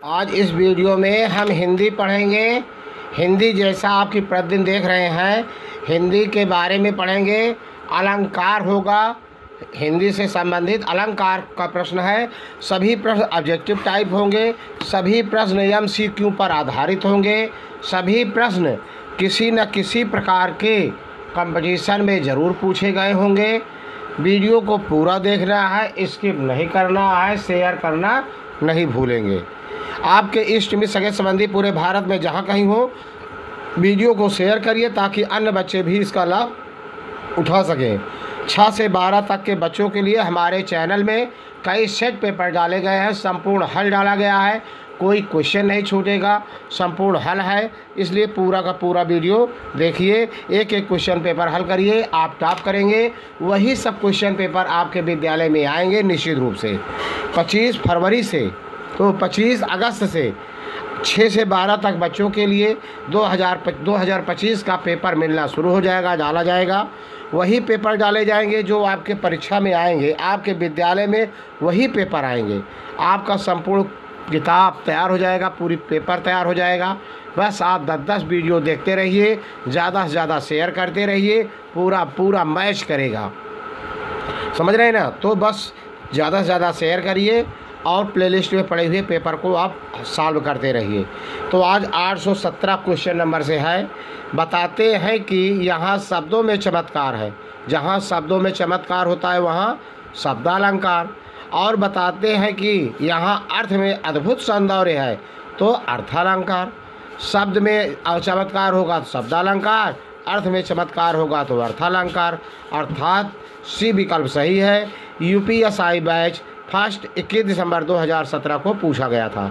आज इस वीडियो में हम हिंदी पढ़ेंगे। हिंदी जैसा आपकी प्रतिदिन देख रहे हैं, हिंदी के बारे में पढ़ेंगे। अलंकार होगा, हिंदी से संबंधित अलंकार का प्रश्न है। सभी प्रश्न ऑब्जेक्टिव टाइप होंगे। सभी प्रश्न MCQ पर आधारित होंगे। सभी प्रश्न किसी न किसी प्रकार के कंपटीशन में ज़रूर पूछे गए होंगे। वीडियो को पूरा देखना है, स्किप नहीं करना है, शेयर करना नहीं भूलेंगे। आपके इष्ट मित्र सगे संबंधी पूरे भारत में जहाँ कहीं हो, वीडियो को शेयर करिए ताकि अन्य बच्चे भी इसका लाभ उठा सकें। 6 से 12 तक के बच्चों के लिए हमारे चैनल में कई सेट पेपर डाले गए हैं। संपूर्ण हल डाला गया है, कोई क्वेश्चन नहीं छूटेगा, संपूर्ण हल है। इसलिए पूरा का पूरा वीडियो देखिए, एक एक क्वेश्चन पेपर हल करिए, आप टॉप करेंगे। वही सब क्वेश्चन पेपर आपके विद्यालय में आएंगे निश्चित रूप से। 25 फरवरी से तो 25 अगस्त से 6 से 12 तक बच्चों के लिए 2025 का पेपर मिलना शुरू हो जाएगा, डाला जाएगा। वही पेपर डाले जाएंगे जो आपके परीक्षा में आएंगे, आपके विद्यालय में वही पेपर आएंगे। आपका संपूर्ण किताब तैयार हो जाएगा, पूरी पेपर तैयार हो जाएगा। बस आप 10-10 वीडियो देखते रहिए, ज़्यादा से ज़्यादा शेयर करते रहिए, पूरा मैच करेगा। समझ रहे हैं ना? तो बस ज़्यादा से ज़्यादा शेयर करिए और प्लेलिस्ट में पड़े हुए पेपर को आप सॉल्व करते रहिए। तो आज 817 क्वेश्चन नंबर से है। बताते हैं कि यहाँ शब्दों में चमत्कार है। जहाँ शब्दों में चमत्कार होता है वहाँ शब्दालंकार। और बताते हैं कि यहाँ अर्थ में अद्भुत सौंदर्य है तो अर्थालंकार। शब्द में चमत्कार होगा तो शब्दालंकार, अर्थ में चमत्कार होगा तो अर्थालंकार। अर्थात सी विकल्प सही है। UPSI बैच फर्स्ट 21 दिसंबर 2017 को पूछा गया था।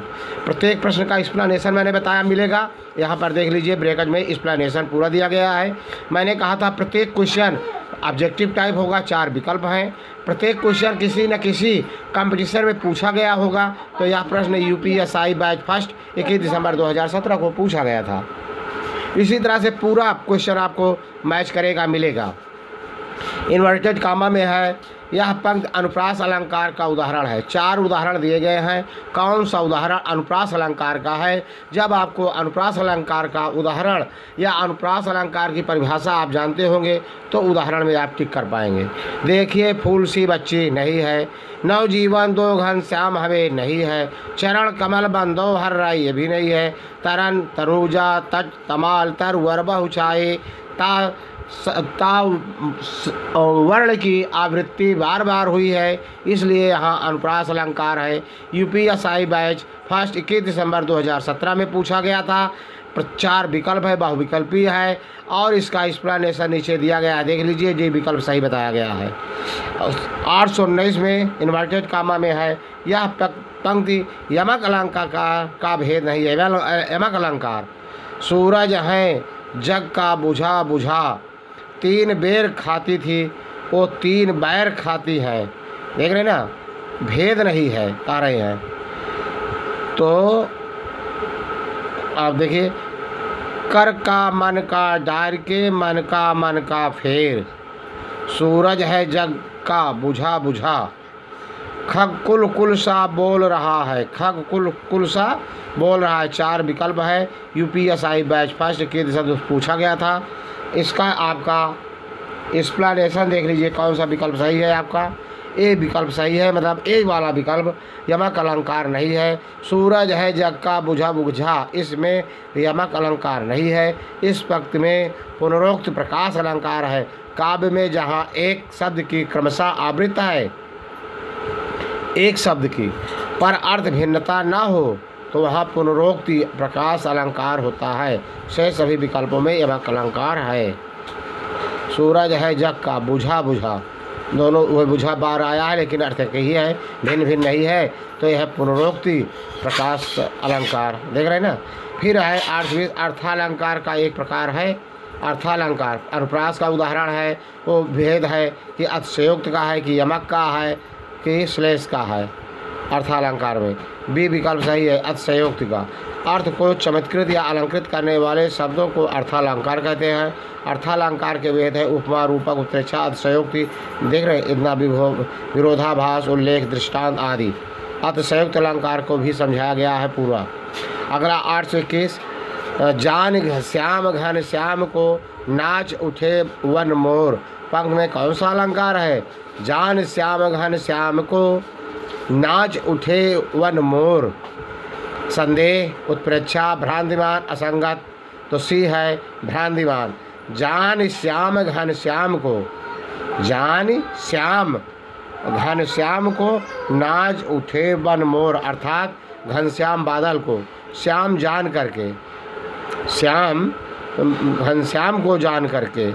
प्रत्येक प्रश्न का एक्सप्लेनेशन मैंने बताया मिलेगा। यहाँ पर देख लीजिए, ब्रैकेट में एक्सप्लेनेशन पूरा दिया गया है। मैंने कहा था प्रत्येक क्वेश्चन ऑब्जेक्टिव टाइप होगा, 4 विकल्प हैं। प्रत्येक क्वेश्चन किसी न किसी कंपटीशन में पूछा गया होगा। तो यह प्रश्न UPSI बैच फर्स्ट 21 दिसंबर 2017 को पूछा गया था। इसी तरह से पूरा क्वेश्चन आपको मैच करेगा, मिलेगा। इन्वर्टेड कामा में है। यह पंक्ति अनुप्रास अलंकार का उदाहरण है। 4 उदाहरण दिए गए हैं। कौन सा उदाहरण अनुप्रास अलंकार का है? जब आपको अनुप्रास अलंकार का उदाहरण या अनुप्रास अलंकार की परिभाषा आप जानते होंगे तो उदाहरण में आप टिक कर पाएंगे। देखिए, फूल सी बच्ची नहीं है। नवजीवन दो घनश्याम हमें नहीं है। चरण कमल बंदो हर राय ये भी नहीं है। तरन तरुजा तट तमाल तर वर बहुचाए वर्ण की आवृत्ति बार बार हुई है, इसलिए यहाँ अनुप्रास अलंकार है। UPSI बैच फर्स्ट 21 दिसंबर 2017 में पूछा गया था। 4 विकल्प है, बहुविकल्पी है और इसका एक्सप्लेनेशन नीचे दिया गया है। देख लीजिए, ये विकल्प सही बताया गया है। 819 में इन्वर्टेड कामा में है। यह पंक्ति यमक अलंकार का भेद नहीं है। यमक अलंकार सूरज है जग का बुझा बुझा, 3 बेर खाती थी वो 3 बैर खाती है। देख रहे ना, भेद नहीं है, कह रहे हैं। तो आप देखिए, कर का मन का डार के मन का फेर, सूरज है जग का बुझा बुझा, खग कुल कुल सा बोल रहा है। खग कुल कुल सा बोल रहा है। 4 विकल्प है। UPSI बैच फर्स्ट के दिशा पूछा गया था। इसका आपका एक्सप्लेनेशन देख लीजिए, कौन सा विकल्प सही है आपका। ए विकल्प सही है, मतलब ए वाला विकल्प यमक अलंकार नहीं है। सूरज है जग का बुझा बुझा, इसमें यमक अलंकार नहीं है। इस वक्त में पुनरोक्त प्रकाश अलंकार है। काव्य में जहाँ एक शब्द की क्रमशः आवृत्ति है, एक शब्द की, पर अर्थ भिन्नता ना हो तो वहाँ पुनरोक्ति प्रकाश अलंकार होता है। से सभी विकल्पों में यमक अलंकार है। सूरज है जग का बुझा बुझा, दोनों वह बुझा बार आया है लेकिन अर्थ एक ही है, भिन्न भिन्न नहीं है। तो यह पुनरोक्ति प्रकाश अलंकार। देख रहे हैं ना। फिर है 8वें अर्थालंकार का एक प्रकार है। अर्थालंकार अनुप्रास का उदाहरण है। वो भेद है कि अतिशयोक्त का है कि यमक का है कि श्लेष का है। अर्थालंकार में बी विकल्प सही है, अतिशयोक्ति का। अर्थ को चमत्कृत या अलंकृत करने वाले शब्दों को अर्थालंकार कहते हैं। अर्थालंकार के भेद है उपमा, रूपक, उत्प्रेक्षा, अतिशयोक्ति। देख रहे हैं, इतना विरोधाभास, उल्लेख, दृष्टांत आदि। अतिशयोक्त अलंकार को भी समझाया गया है पूरा। अगला 821, जान श्याम घन श्याम को नाच उठे वन मोर। पंक्ति में कौन सा अलंकार है? जान श्याम घन श्याम को नाच उठे वन मोर। संदेह, उत्प्रेक्षा, भ्रांतिमान, असंगत, तो सी है भ्रांतिमान। जान श्याम घन श्याम को, जान श्याम घन श्याम को नाच उठे वन मोर, अर्थात घनश्याम बादल को श्याम जान करके, श्याम घनश्याम को जान करके,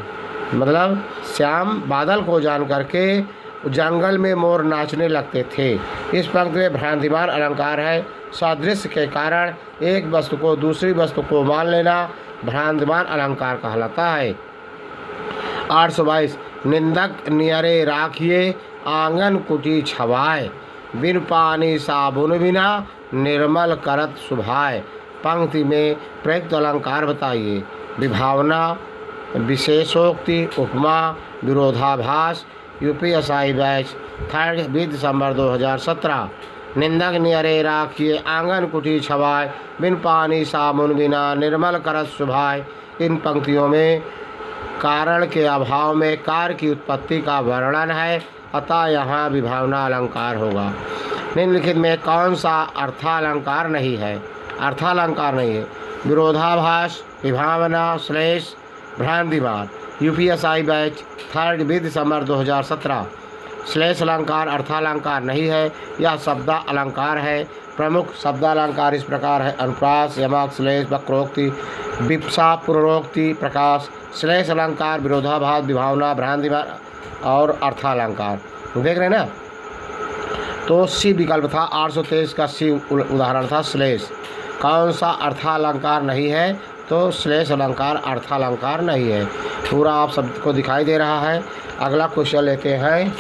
मतलब श्याम बादल को जान करके जंगल में मोर नाचने लगते थे। इस पंक्ति में भ्रांतिमान अलंकार है। सादृश्य के कारण एक वस्तु को दूसरी वस्तु को मान लेना भ्रांतिमान अलंकार कहलाता है। 822, निंदक नियरे राखिए आंगन कुटी छवाए, बिन पानी साबुन बिना निर्मल करत सुभाए। पंक्ति में प्रयुक्त अलंकार बताइए। विभावना, विशेषोक्ति, उपमा, विरोधाभास। यूपीएसआई बैच 3 20 दिसंबर 2017। निंदक नियरे राखिए आंगन कुटी छवाए, बिन पानी साबुन बिना निर्मल करत सुभाए। इन पंक्तियों में कारण के अभाव में कार्य की उत्पत्ति का वर्णन है, अतः यहाँ विभावना अलंकार होगा। निम्नलिखित में कौन सा अर्थालंकार नहीं है? अर्थालंकार नहीं है। विरोधाभास, विभावना, श्लेष, भ्रांतिमान। यूपीएसआई बैच 3 20 दिसंबर 2017। श्लेष अलंकार अर्थालंकार नहीं है, यह शब्द अलंकार है। प्रमुख शब्दालंकार इस प्रकार है: अनुप्रास, यमक, श्लेष, वक्रोक्ति, विप्सा, पुनरोक्ति, प्रकाश। श्लेष अलंकार विरोधाभास, विभावना, भ्रांतिमान और अर्थालंकार। देख रहे हैं ना? तो सी विकल्प था। 823 का सी उदाहरण था श्लेष। कौन सा अर्थालंकार नहीं है? तो श्लेष अलंकार अर्थालंकार नहीं है। पूरा आप सबको दिखाई दे रहा है। अगला क्वेश्चन लेते हैं।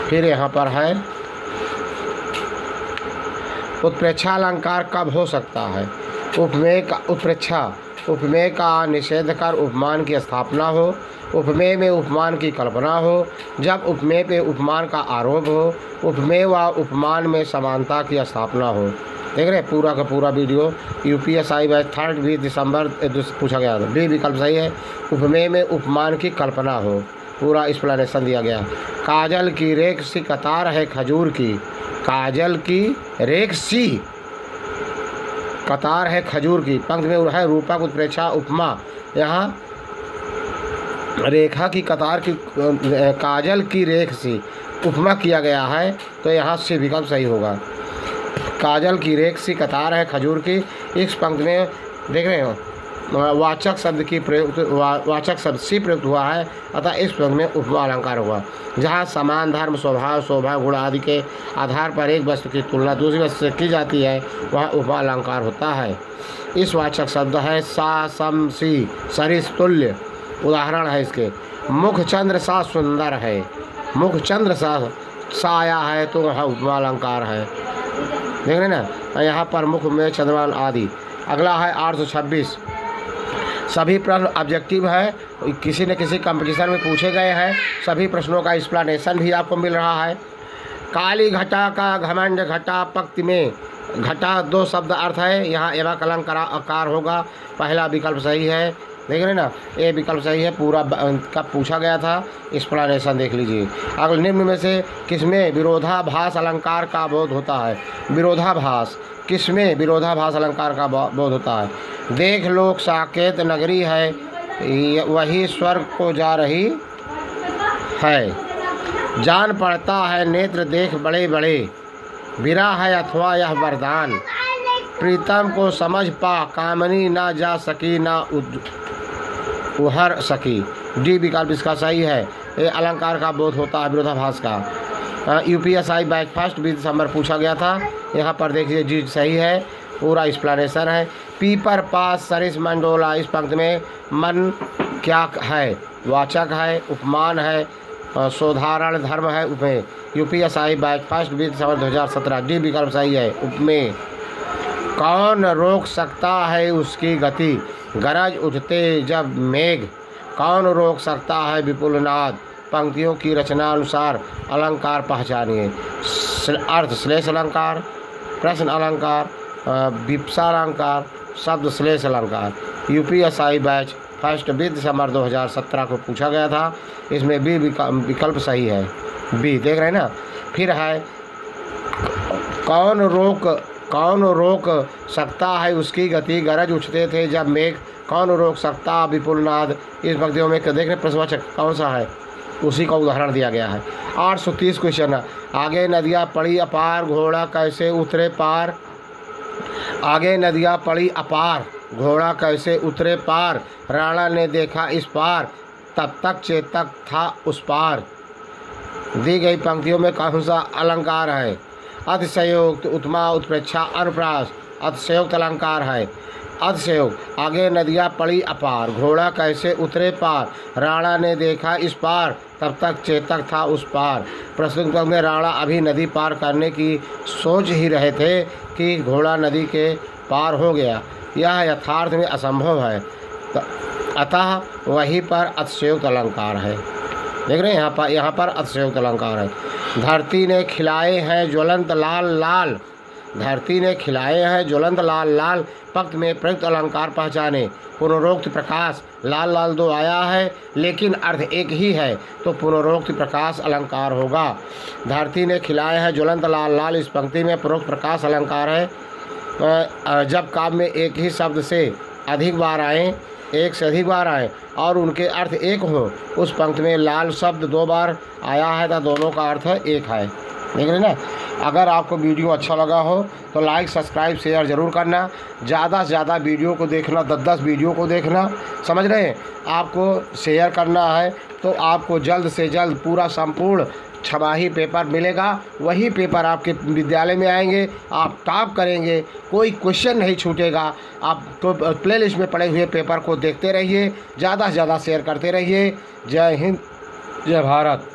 फिर यहाँ पर है उत्प्रेक्षा अलंकार कब हो सकता है? उपमेय का उत्प्रेक्षा, उपमेय का निषेध कर उपमान की स्थापना हो, उपमेय में उपमान की कल्पना हो, जब उपमेय पे उपमान का आरोप हो, उपमेय व उपमान में समानता की स्थापना हो। देख रहे पूरा का पूरा वीडियो। यूपीएसआई बैच 3 20 दिसंबर पूछा गया था। बी विकल्प सही है। उपमेय में उपमान की कल्पना हो, पूरा एक्सप्लेनेशन दिया गया। काजल की रेख सी कतार है खजूर की, काजल की रेख सी कतार है खजूर की। पंक्ति में है रूपक, उत्प्रेक्षा, उपमा। यहाँ रेखा की कतार की, काजल की रेख सी उपमा किया गया है, तो यहाँ से विकल्प सही होगा। काजल की रेख सी कतार है खजूर की। इस पंक्ति में देख रहे हो वाचक शब्द की प्रयुक्त, वाचक शब्द सी प्रयुक्त हुआ है, अतः इस पंक्ति में उपमा अलंकार हुआ। जहाँ समान धर्म, स्वभाव, शोभा, गुण आदि के आधार पर एक वस्तु की तुलना दूसरी वस्तु से की जाती है, वहाँ उपमा अलंकार होता है। इस वाचक शब्द है सा, सम, सी, सरिस, तुल्य। उदाहरण है इसके: मुख चंद्र सा सुंदर है, मुख चंद्र सा आया है, तो वहाँ उपमा अलंकार है। देख रहे ना? यहाँ पर मुख में चंद्रमान आदि। अगला है 826। सभी प्रश्न ऑब्जेक्टिव है, किसी न किसी कंपटीशन में पूछे गए हैं। सभी प्रश्नों का एक्सप्लेनेशन भी आपको मिल रहा है। काली घटा का घमंड, घटा पंक्ति में घटा 2 शब्द अर्थ है, यहाँ एवं अलंकार होगा। पहला विकल्प सही है। देख रहे ना? ये विकल्प सही है। पूरा कब पूछा गया था, एक्सप्लेनेशन देख लीजिए। अगले निम्न में से किसमें विरोधाभास अलंकार का बोध होता है? विरोधाभास किसमें विरोधाभास अलंकार का बोध होता है? देख लोक साकेत नगरी है, वही स्वर्ग को जा रही है। जान पड़ता है नेत्र देख बड़े बड़े, बिरा है अथवा यह वरदान। प्रीतम को समझ पा कामनी ना जा सकी ना उहर सकी। डी विकल्प इसका सही है। ये अलंकार का बोध होता है विरोधाभास का। यूपीएसआई बैच 1 20 दिसंबर पूछा गया था। यहाँ पर देखिए जी सही है। पूरा एक्सप्लेनेशन है। पीपर पास सरिस मंडोला। इस पंक्ति में मन क्या है? वाचक है, उपमान है, सोधारण धर्म है, उपमेय। यूपीएसआई बैच 1 20 दिसंबर 2017। डी विकल्प सही है, उपमेय। कौन रोक सकता है उसकी गति, गरज उठते जब मेघ। कौन रोक सकता है विपुल नाद, पंक्तियों की रचना अनुसार अलंकार पहचानिए। अर्थ श्लेष अलंकार, प्रश्न अलंकार, विपसा अलंकार, शब्द श्लेष अलंकार। यूपीएसआई बैच फर्स्ट 20 दिसंबर 2017 को पूछा गया था। इसमें बी विकल्प सही है, बी देख रहे हैं ना। फिर है कौन रोक सकता है उसकी गति, गरज उठते थे जब मेघ, कौन रोक सकता विपुल नाद। इस पंक्तियों में देख रहे प्रश्नवाचक कौन सा है, उसी का उदाहरण दिया गया है। 830 क्वेश्चन। आगे नदियाँ पड़ी अपार, घोड़ा कैसे उतरे पार। आगे नदियाँ पड़ी अपार, घोड़ा कैसे उतरे पार। राणा ने देखा इस पार, तब तक चेतक था उस पार। दी गई पंक्तियों में कौन सा अलंकार है। अतिशयोक्त, उत्मा, उत्प्रेक्षा, अनुप्रास। अतिशयोक्त अलंकार है। अतिशयोक्त, आगे नदियाँ पड़ी अपार, घोड़ा कैसे उतरे पार। राणा ने देखा इस पार, तब तक चेतक था उस पार। प्रस्तुत में राणा अभी नदी पार करने की सोच ही रहे थे कि घोड़ा नदी के पार हो गया। यह यथार्थ में असंभव है, अतः वहीं पर अतिशयोक्त अलंकार है। देख रहे हैं यहाँ पर अतिशयोक्त अलंकार है। धरती ने खिलाए हैं ज्वलंत लाल लाल। धरती ने खिलाए हैं ज्वलंत लाल लाल, पंक्ति में प्रयुक्त अलंकार पहचाने। पुनरोक्त प्रकाश, लाल लाल दो आया है लेकिन अर्थ एक ही है, तो पुनरोक्त प्रकाश अलंकार होगा। धरती ने खिलाए हैं ज्वलंत लाल लाल, इस पंक्ति में पुनरोक्त प्रकाश अलंकार है। जब काव्य में एक ही शब्द से अधिक बार आए, एक से अधिक बार आए और उनके अर्थ एक हो, उस पंक्ति में लाल शब्द 2 बार आया है तो दोनों का अर्थ एक है। देख रहे ना। अगर आपको वीडियो अच्छा लगा हो तो लाइक, सब्सक्राइब, शेयर ज़रूर करना। ज़्यादा से ज़्यादा वीडियो को देखना, 10-10 वीडियो को देखना, समझ रहे हैं। आपको शेयर करना है तो आपको जल्द से जल्द पूरा संपूर्ण छमाही पेपर मिलेगा। वही पेपर आपके विद्यालय में आएंगे, आप टॉप करेंगे, कोई क्वेश्चन नहीं छूटेगा। आप तो प्लेलिस्ट में पड़े हुए पेपर को देखते रहिए, ज़्यादा से ज़्यादा शेयर करते रहिए। जय हिंद, जय भारत।